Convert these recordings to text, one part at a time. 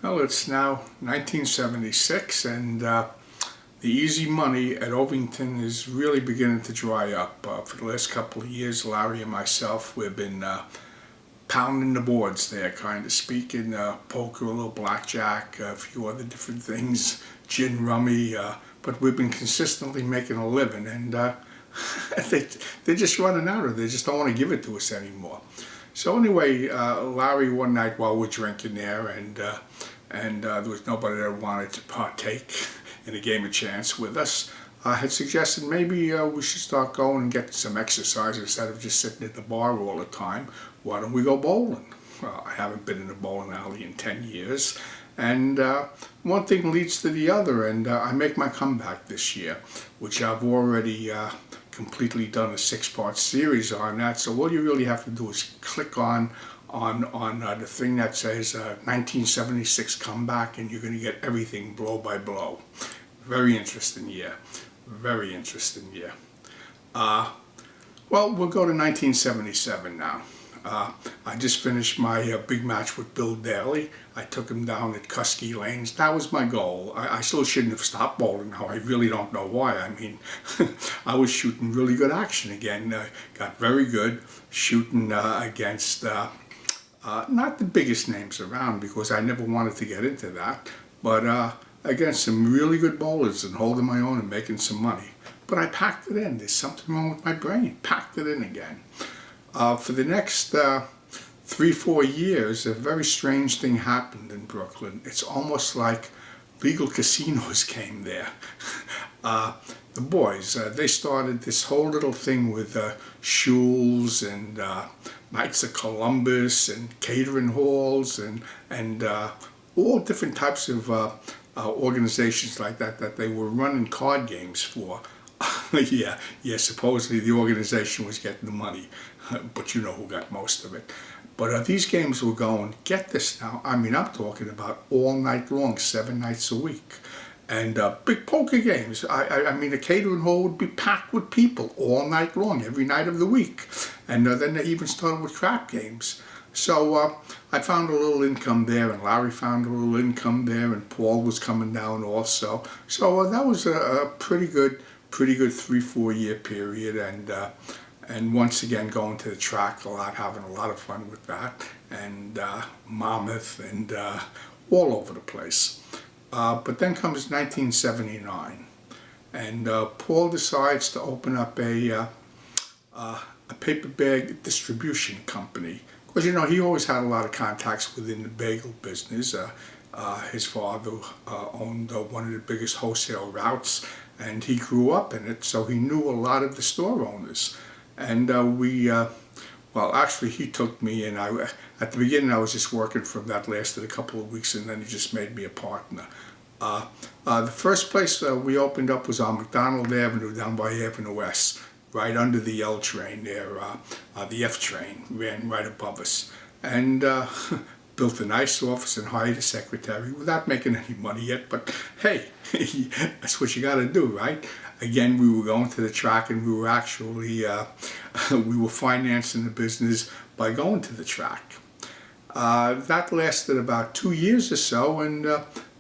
Well, it's now 1976, and the easy money at Ovington is really beginning to dry up. For the last couple of years, Larry and myself, we've been pounding the boards there, kind of speaking, poker, a little blackjack, a few other different things, gin rummy, but we've been consistently making a living, and they're just running out of it. They just don't want to give it to us anymore. So anyway, Larry one night while we're drinking there, and there was nobody that wanted to partake in a game of chance with us, had suggested maybe we should start going and getting some exercise instead of just sitting at the bar all the time. Why don't we go bowling? Well, I haven't been in a bowling alley in 10 years. And one thing leads to the other, and I make my comeback this year, which I've already completely done a 6-part series on that. So all you really have to do is click on the thing that says 1976 comeback, and you're going to get everything blow by blow. Very interesting year. Very interesting year. Well, we'll go to 1977 now. I just finished my big match with Bill Daly. I took him down at Cusky Lanes. That was my goal. I still shouldn't have stopped bowling now. I really don't know why. I mean, I was shooting really good action again. Got very good shooting against not the biggest names around, because I never wanted to get into that, but against some really good bowlers and holding my own and making some money. But I packed it in. There's something wrong with my brain. Packed it in again. For the next 3-4 years, a very strange thing happened in Brooklyn. It's almost like legal casinos came there. The boys, they started this whole little thing with shuls and Knights of Columbus and catering halls and all different types of organizations like that they were running card games for. yeah, supposedly the organization was getting the money, but you know who got most of it. But these games were going, get this now, I mean, I'm talking about all night long, 7 nights a week. And big poker games. I mean, the catering hall would be packed with people all night long, every night of the week. And then they even started with crap games. So I found a little income there, and Larry found a little income there, and Paul was coming down also. So that was a pretty good 3-4 year period, and once again going to the track a lot, having a lot of fun with that, and Monmouth, and all over the place. But then comes 1979, and Paul decides to open up a paper bag distribution company. Because, you know, he always had a lot of contacts within the bagel business. His father owned one of the biggest wholesale routes, and he grew up in it, so he knew a lot of the store owners. And well, actually, he took me, and at the beginning I was just working for him. That lasted a couple of weeks, and then he just made me a partner. The first place we opened up was on McDonald Avenue down by Avenue S, right under the L train there. The F train ran right above us, and built a nice office and hired a secretary without making any money yet. But hey, that's what you got to do, right? Again, we were going to the track, and we were actually we were financing the business by going to the track. That lasted about 2 years or so, and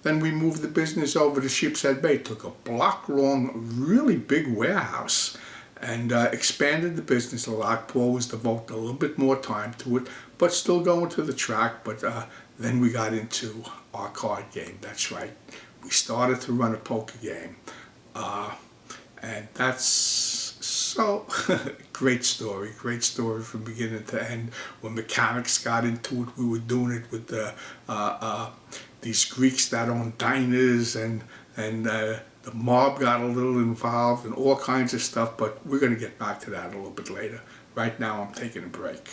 then we moved the business over to Sheepshead Bay. Took a block-long, really big warehouse, and expanded the business a lot. Paul was devoting a little bit more time to it, but still going to the track. But then we got into our card game. That's right. We started to run a poker game. And that's so great story from beginning to end. When mechanics got into it, we were doing it with these Greeks that owned diners, and the mob got a little involved and all kinds of stuff, but we're going to get back to that a little bit later. Right now I'm taking a break.